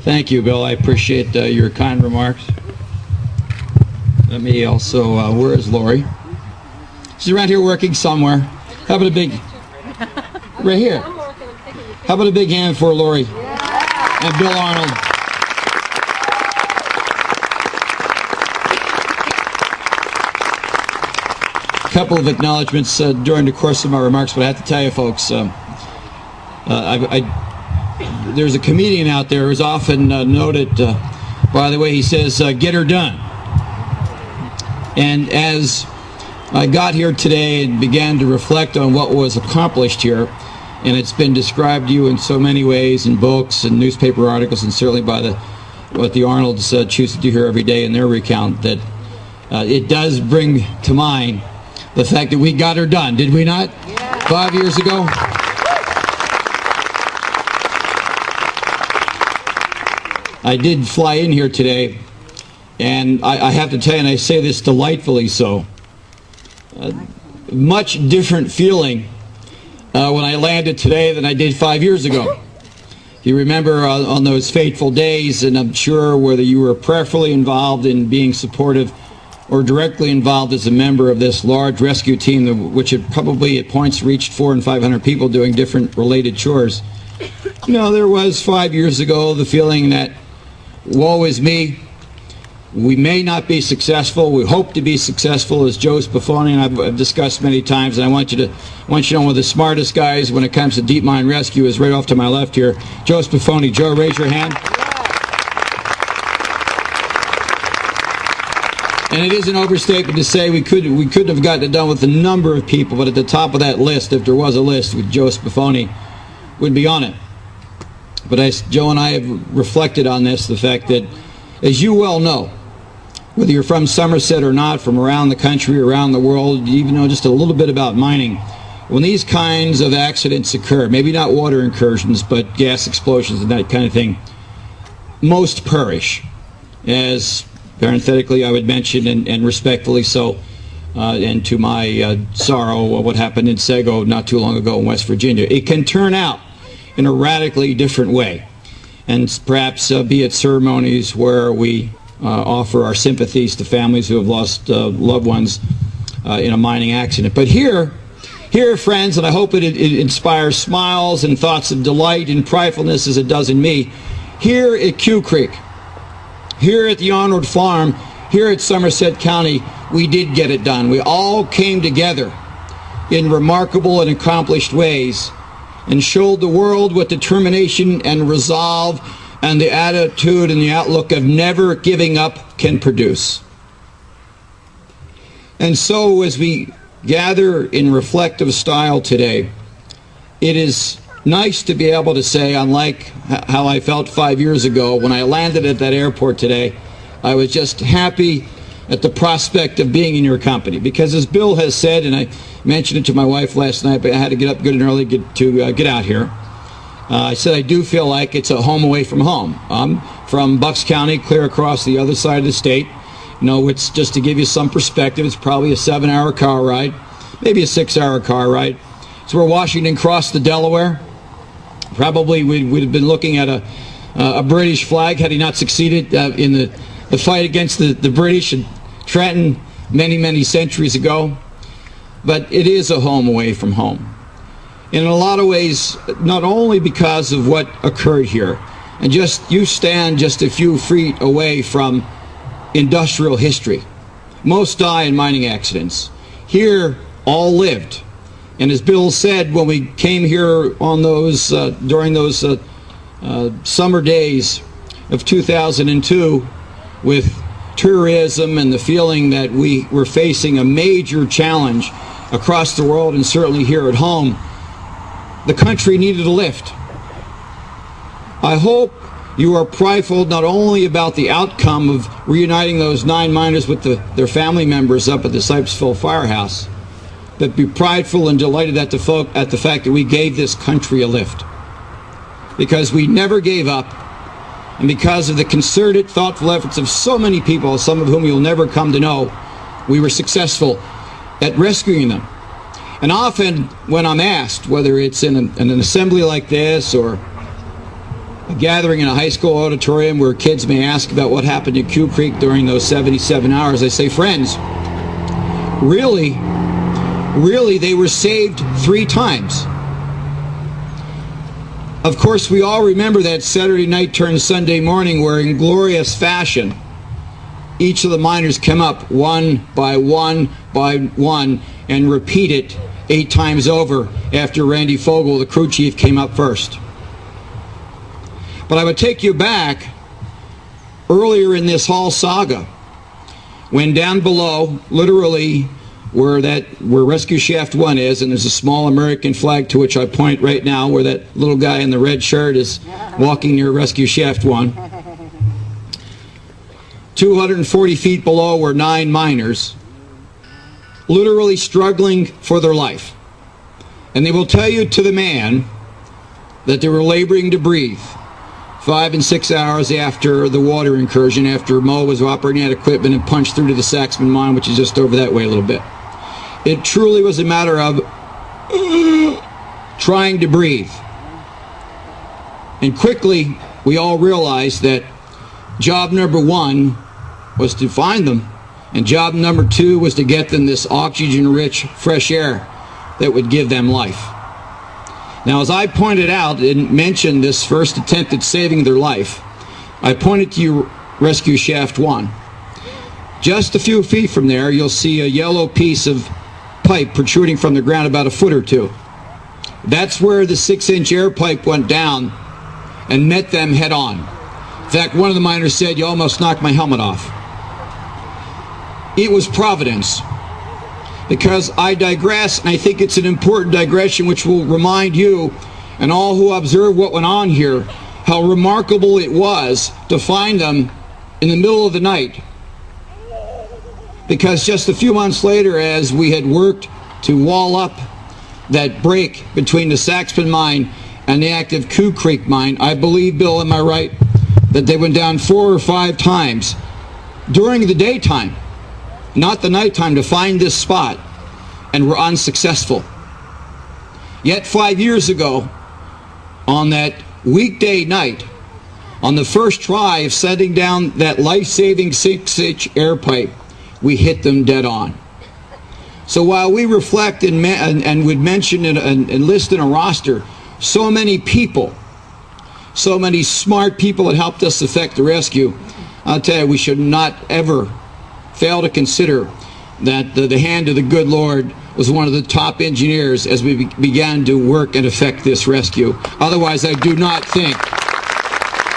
Thank you, Bill. I appreciate your kind remarks. Let me also, where is Lori? She's around here working somewhere. How about a big, right here. How about a big hand for Lori and Bill Arnold. A couple of acknowledgments during the course of my remarks, but I have to tell you folks, there's a comedian out there who's often noted by the way he says, get her done. And as I got here today and began to reflect on what was accomplished here, and it's been described to you in so many ways in books and newspaper articles, and certainly by what the Arnolds choose to do here every day in their recount, that it does bring to mind the fact that we got her done, did we not? Yeah. 5 years ago. I did fly in here today, and I have to tell you, and I say this delightfully so, much different feeling when I landed today than I did 5 years ago. You remember on those fateful days, and I'm sure whether you were prayerfully involved in being supportive or directly involved as a member of this large rescue team, which had probably at points reached 400 and 500 people doing different related chores. You know, there was 5 years ago the feeling that, woe is me, we may not be successful, we hope to be successful, as Joe Spafoni and I've discussed many times, and I want you to know one of the smartest guys when it comes to deep mine rescue is right off to my left here, Joe Spafoni. Joe, raise your hand. And it is an overstatement to say we couldn't have gotten it done with a number of people, but at the top of that list, if there was a list, with Joe Spafoni would be on it. But Joe and I have reflected on this, the fact that, as you well know, whether you're from Somerset or not, from around the country, around the world, you even know just a little bit about mining, when these kinds of accidents occur, maybe not water incursions, but gas explosions and that kind of thing, most perish, as parenthetically I would mention, and respectfully so, and to my sorrow, what happened in Sego not too long ago in West Virginia. It can turn out in a radically different way, and perhaps be at ceremonies where we offer our sympathies to families who have lost loved ones in a mining accident. But here, friends, and I hope it inspires smiles and thoughts of delight and pridefulness as it does in me, here at Quecreek, here at the Arnold Farm, here at Somerset County, we did get it done. We all came together in remarkable and accomplished ways and showed the world what determination and resolve and the attitude and the outlook of never giving up can produce. And so as we gather in reflective style today, it is nice to be able to say, unlike how I felt 5 years ago when I landed at that airport today, I was just happy at the prospect of being in your company. Because as Bill has said, and I mentioned it to my wife last night, but I had to get up good and early to get out here. I said I do feel like it's a home away from home. I'm from Bucks County, clear across the other side of the state. You know, it's just to give you some perspective, it's probably a 7-hour car ride, maybe a 6-hour car ride. So we're Washington crossed the Delaware. Probably we'd have been looking at a British flag had he not succeeded in the fight against the British in Trenton many centuries ago. But it is a home away from home. In a lot of ways, not only because of what occurred here, and you stand just a few feet away from industrial history. Most die in mining accidents. Here, all lived. And as Bill said, when we came here on those during those summer days of 2002, with tourism and the feeling that we were facing a major challenge across the world and certainly here at home, the country needed a lift. I hope you are prideful not only about the outcome of reuniting those 9 miners with their family members up at the Sipesville firehouse, but be prideful and delighted at the fact that we gave this country a lift. Because we never gave up, and because of the concerted, thoughtful efforts of so many people, some of whom you'll never come to know, we were successful at rescuing them. And often when I'm asked, whether it's in an assembly like this or a gathering in a high school auditorium where kids may ask about what happened in Quecreek during those 77 hours. I say, friends, really, they were saved 3 times. Of course, we all remember that Saturday night turned Sunday morning where in glorious fashion, each of the miners come up one by one and repeat it 8 times over after Randy Fogel, the crew chief, came up first. But I would take you back earlier in this whole saga when down below, literally where Rescue Shaft 1 is, and there's a small American flag to which I point right now where that little guy in the red shirt is walking near Rescue Shaft 1. 240 feet below were 9 miners, literally struggling for their life. And they will tell you to the man that they were laboring to breathe 5 and 6 hours after the water incursion, after Mo was operating that equipment and punched through to the Saxman mine, which is just over that way a little bit. It truly was a matter of trying to breathe. And quickly, we all realized that job number 1 was to find them, and job number 2 was to get them this oxygen-rich fresh air that would give them life. Now, as I pointed out and mentioned this first attempt at saving their life, I pointed to you Rescue Shaft 1. Just a few feet from there, you'll see a yellow piece of pipe protruding from the ground about a foot or 2. That's where the 6-inch air pipe went down and met them head on. In fact, one of the miners said, "You almost knocked my helmet off." It was Providence. Because I digress, and I think it's an important digression which will remind you and all who observe what went on here how remarkable it was to find them in the middle of the night. Because just a few months later, as we had worked to wall up that break between the Saxman mine and the active Quecreek mine, I believe, Bill, am I right, that they went down 4 or 5 times during the daytime, not the nighttime, to find this spot, and were unsuccessful. Yet 5 years ago, on that weekday night, on the first try of setting down that life-saving 6-inch air pipe, we hit them dead on. So while we reflect and would mention and list in a roster so many people, so many smart people that helped us effect the rescue, I'll tell you, we should not ever fail to consider that the hand of the good Lord was one of the top engineers as we began to work and effect this rescue. Otherwise, I do not think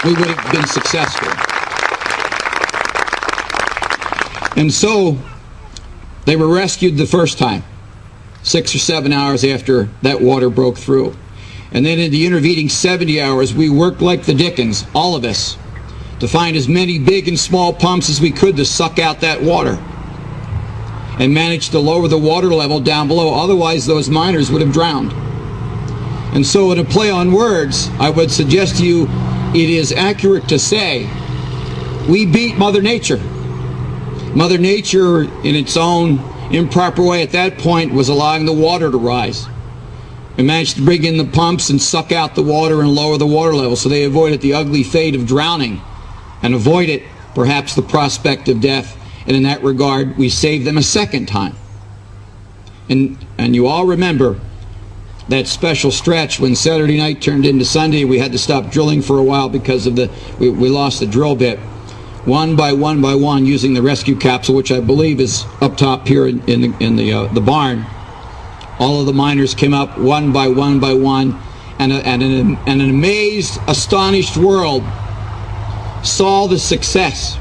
we would have been successful. And so, they were rescued the first time, 6 or 7 hours after that water broke through. And then in the intervening 70 hours, we worked like the Dickens, all of us, to find as many big and small pumps as we could to suck out that water and managed to lower the water level down below. Otherwise, those miners would have drowned. And so in a play on words, I would suggest to you it is accurate to say we beat Mother Nature. Mother Nature, in its own improper way at that point, was allowing the water to rise. We managed to bring in the pumps and suck out the water and lower the water level so they avoided the ugly fate of drowning and avoided perhaps the prospect of death. And in that regard, we saved them a second time. And you all remember that special stretch when Saturday night turned into Sunday. We had to stop drilling for a while because of we lost the drill bit. One by one, using the rescue capsule, which I believe is up top here in the barn. All of the miners came up one by one, and an amazed, astonished world saw the success.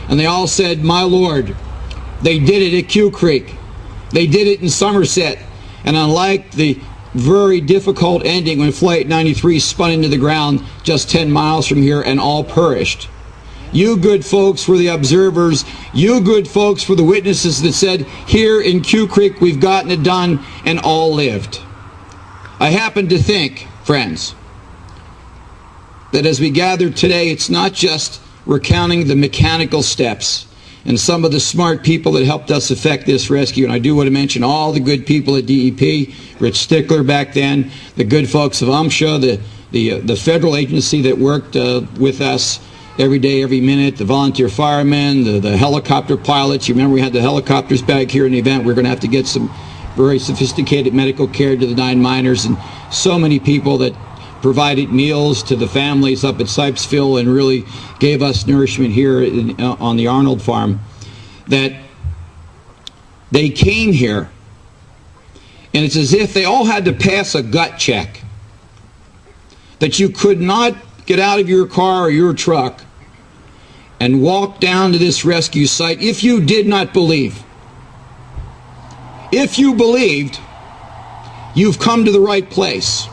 And they all said, "My Lord, they did it at Quecreek. They did it in Somerset." And unlike the very difficult ending when Flight 93 spun into the ground just 10 miles from here and all perished, you good folks were the observers. You good folks were the witnesses that said, here in Quecreek we've gotten it done, and all lived. I happen to think, friends, that as we gather today, it's not just recounting the mechanical steps and some of the smart people that helped us effect this rescue. And I do want to mention all the good people at DEP, Rich Stickler back then, the good folks of UMSHA, the federal agency that worked with us every day, every minute, the volunteer firemen, the helicopter pilots. You remember we had the helicopters back here in the event. We're going to have to get some very sophisticated medical care to the 9 miners, and so many people that provided meals to the families up at Sipesville and really gave us nourishment here on the Arnold farm, that they came here, and it's as if they all had to pass a gut check, that you could not get out of your car or your truck and walk down to this rescue site if you did not believe. If you believed, you've come to the right place.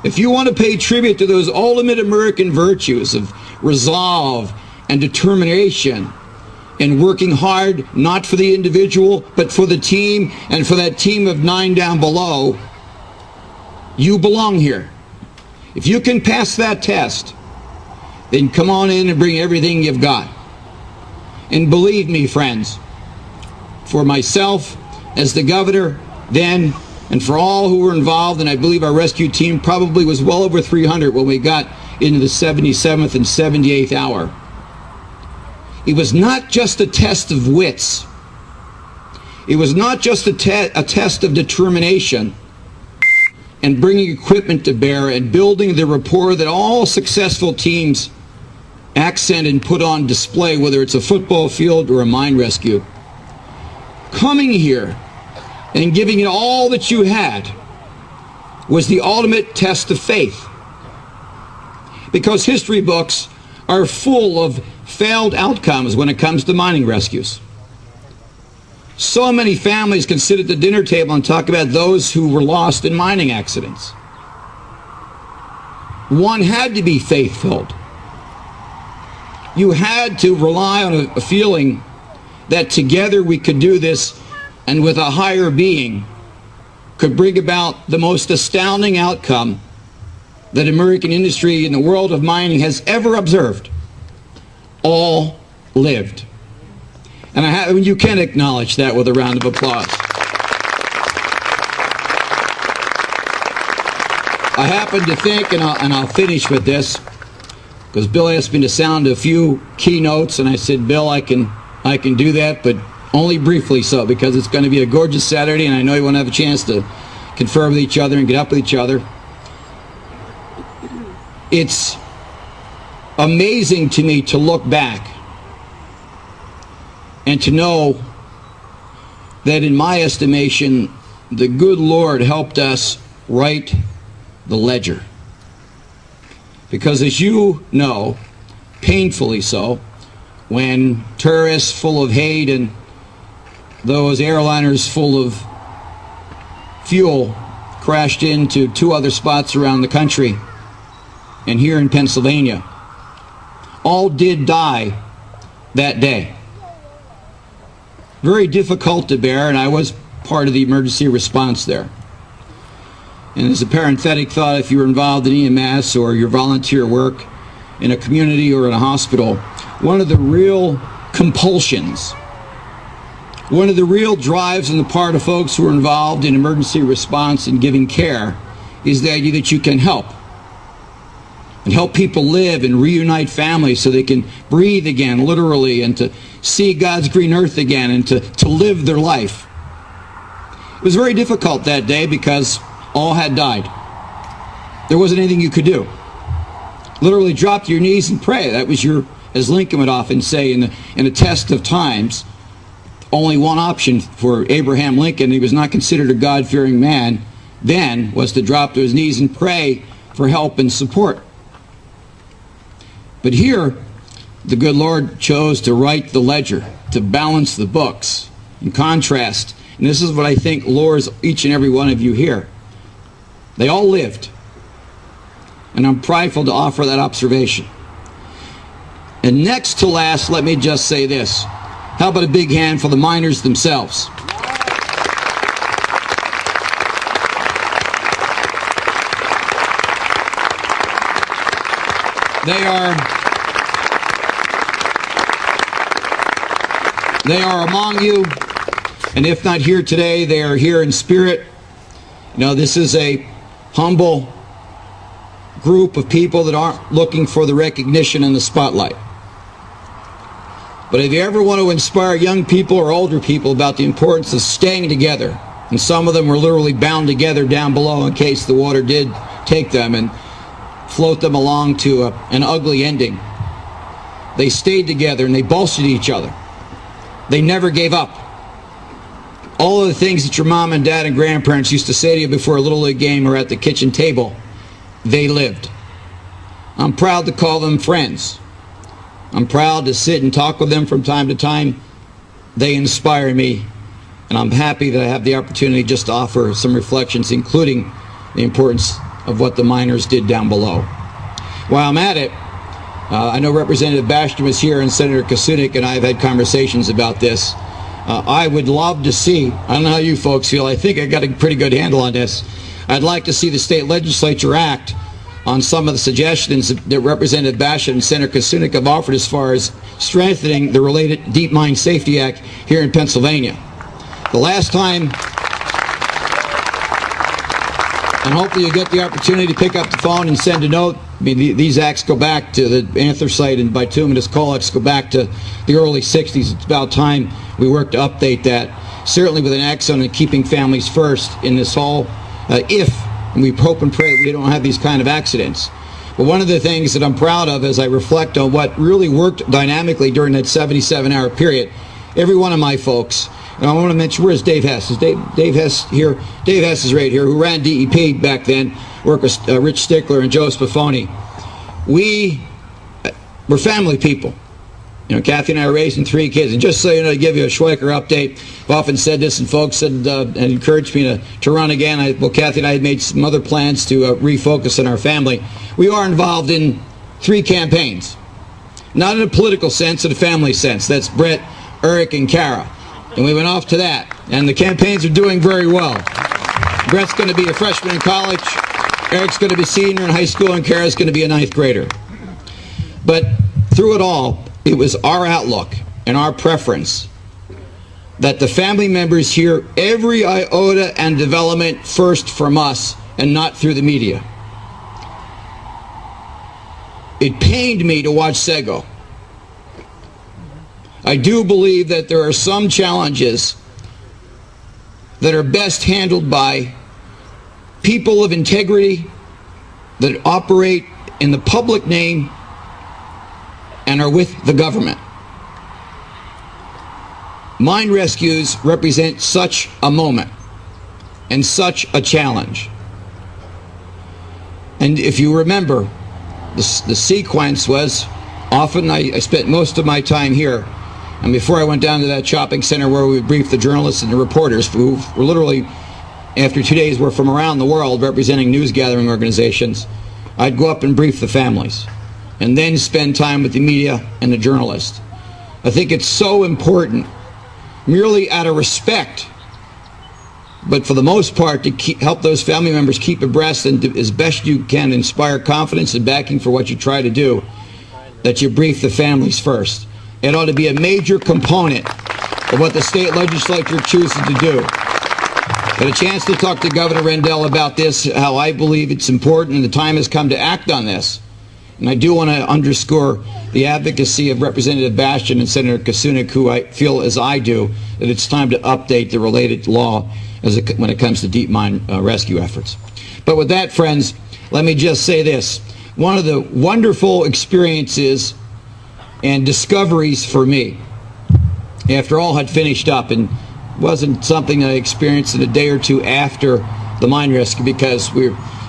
If you want to pay tribute to those ultimate American virtues of resolve and determination and working hard, not for the individual, but for the team and for that team of 9 down below, you belong here. If you can pass that test, then come on in and bring everything you've got. And believe me, friends, for myself as the governor then, and for all who were involved, and I believe our rescue team probably was well over 300 when we got into the 77th and 78th hour. It was not just a test of wits. It was not just a test of determination and bringing equipment to bear and building the rapport that all successful teams accent and put on display, whether it's a football field or a mine rescue. Coming here and giving it all that you had was the ultimate test of faith. Because history books are full of failed outcomes when it comes to mining rescues. So many families can sit at the dinner table and talk about those who were lost in mining accidents. One had to be faith-filled. You had to rely on a feeling that together we could do this, and with a higher being could bring about the most astounding outcome that American industry in the world of mining has ever observed. All lived. And you can acknowledge that with a round of applause. I happen to think, and I'll finish with this, because Bill asked me to sound a few keynotes, and I said, Bill, I can do that, but only briefly so, because it's going to be a gorgeous Saturday, and I know you want to have a chance to confer with each other and get up with each other. It's amazing to me to look back and to know that, in my estimation, the good Lord helped us write the ledger. Because as you know, painfully so, when terrorists full of hate and those airliners full of fuel crashed into 2 other spots around the country and here in Pennsylvania, all did die that day. Very difficult to bear, and I was part of the emergency response there. And as a parenthetic thought, if you were involved in EMS or your volunteer work in a community or in a hospital, one of the real compulsions, one of the real drives on the part of folks who are involved in emergency response and giving care is the idea that you can help. And help people live and reunite families so they can breathe again, literally, and to see God's green earth again and to live their life. It was very difficult that day because all had died. There wasn't anything you could do. Literally drop to your knees and pray. That was your, as Lincoln would often say in a test of times, only one option for Abraham Lincoln. He was not considered a God-fearing man then, was to drop to his knees and pray for help and support. But here, the good Lord chose to write the ledger, to balance the books. In contrast, and this is what I think lures each and every one of you here, they all lived. And I'm prideful to offer that observation. And next to last, let me just say this. How about a big hand for the miners themselves? They are among you, and if not here today, they are here in spirit. You know, this is a humble group of people that aren't looking for the recognition and the spotlight. But if you ever want to inspire young people or older people about the importance of staying together, and some of them were literally bound together down below in case the water did take them and float them along to an ugly ending, they stayed together and they bolstered each other. They never gave up. All of the things that your mom and dad and grandparents used to say to you before a Little League game or at the kitchen table, they lived. I'm proud to call them friends. I'm proud to sit and talk with them from time to time. They inspire me, and I'm happy that I have the opportunity just to offer some reflections, including the importance of what the miners did down below. While I'm at it, I know Representative Bastian was here and Senator Kucinich and I have had conversations about this. I would love to see, I don't know how you folks feel, I think I got a pretty good handle on this. I'd like to see the state legislature act on some of the suggestions that Representative Bastian and Senator Kucinich have offered as far as strengthening the related Deep Mine Safety Act here in Pennsylvania. The last time, and hopefully you'll get the opportunity to pick up the phone and send a note. I mean, these acts go back to the anthracite and bituminous coal acts go back to the early 60s. It's about time we work to update that, certainly with an accent on keeping families first in this whole, and we hope and pray that we don't have these kind of accidents. But one of the things that I'm proud of as I reflect on what really worked dynamically during that 77-hour period, every one of my folks, and I want to mention, where's Dave Hess? Is Dave Hess here? Dave Hess is right here, who ran DEP back then, worked with Rich Stickler and Joe Spafoni. We were family people. You know, Kathy and I are raising 3 kids. And just so you know, to give you a Schweiker update, I've often said this, and folks said, and encouraged me to run again. Well, Kathy and I had made some other plans to refocus on our family. We are involved in 3 campaigns. Not in a political sense, in a family sense. That's Brett, Eric, and Kara. And we went off to that. And the campaigns are doing very well. Brett's going to be a freshman in college. Eric's going to be a senior in high school, and Kara's going to be a 9th grader. But through it all, it was our outlook and our preference that the family members hear every iota and development first from us and not through the media. It pained me to watch Sego. I do believe that there are some challenges that are best handled by people of integrity that operate in the public name and are with the government. Mine rescues represent such a moment and such a challenge. And if you remember, the sequence was often I spent most of my time here, and before I went down to that shopping center where we briefed the journalists and the reporters who were literally, after 2 days, were from around the world representing news gathering organizations, I'd go up and brief the families and then spend time with the media and the journalists. I think it's so important, merely out of respect, but for the most part to help those family members keep abreast and as best you can inspire confidence and backing for what you try to do, that you brief the families first. It ought to be a major component of what the state legislature chooses to do. Had a chance to talk to Governor Rendell about this, how I believe it's important and the time has come to act on this. And I do want to underscore the advocacy of Representative Bastian and Senator Kucinich, who I feel, as I do, that it's time to update the related law when it comes to deep mine rescue efforts. But with that, friends, let me just say this. One of the wonderful experiences and discoveries for me, after all had finished up, and wasn't something I experienced in a day or two after the mine rescue, because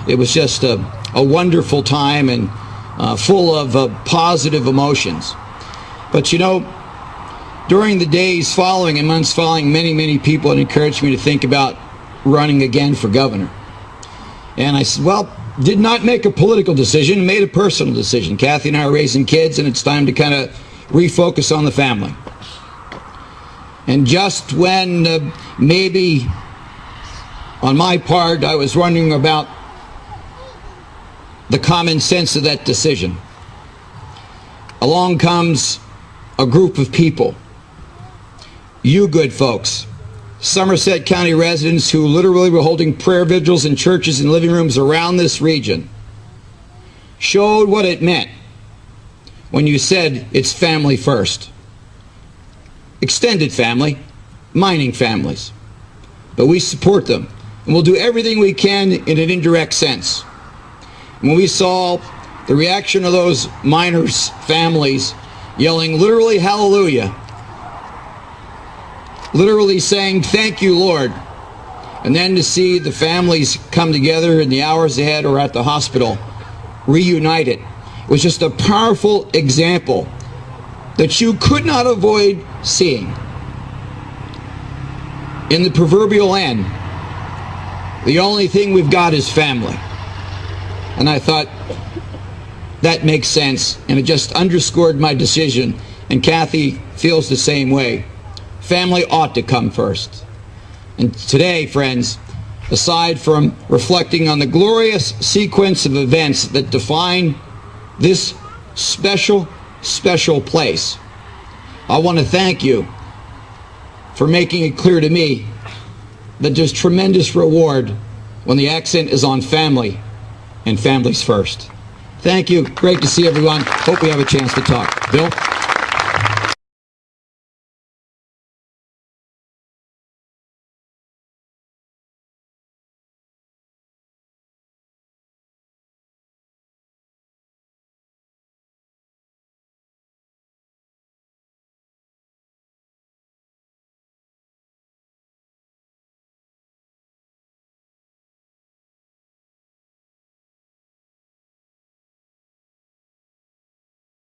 it was just a wonderful time and full of positive emotions. But you know, during the days following and months following, many people had encouraged me to think about running again for governor. And I said, well, did not make a political decision, made a personal decision. Kathy and I are raising kids, and it's time to kind of refocus on the family. And just when maybe on my part I was wondering about the common sense of that decision, along comes a group of people, you good folks, Somerset County residents who literally were holding prayer vigils in churches and living rooms around this region, showed what it meant when you said it's family first. Extended family, mining families. But we support them, and we'll do everything we can in an indirect sense. When we saw the reaction of those miners' families yelling literally hallelujah, literally saying thank you, Lord, and then to see the families come together in the hours ahead or at the hospital, reunited, was just a powerful example that you could not avoid seeing. In the proverbial end, the only thing we've got is family. And I thought, that makes sense, and it just underscored my decision, and Kathy feels the same way. Family ought to come first. And today, friends, aside from reflecting on the glorious sequence of events that define this special, special place, I want to thank you for making it clear to me that there's tremendous reward when the accent is on family, and families first. Thank you. Great to see everyone. Hope we have a chance to talk. Bill?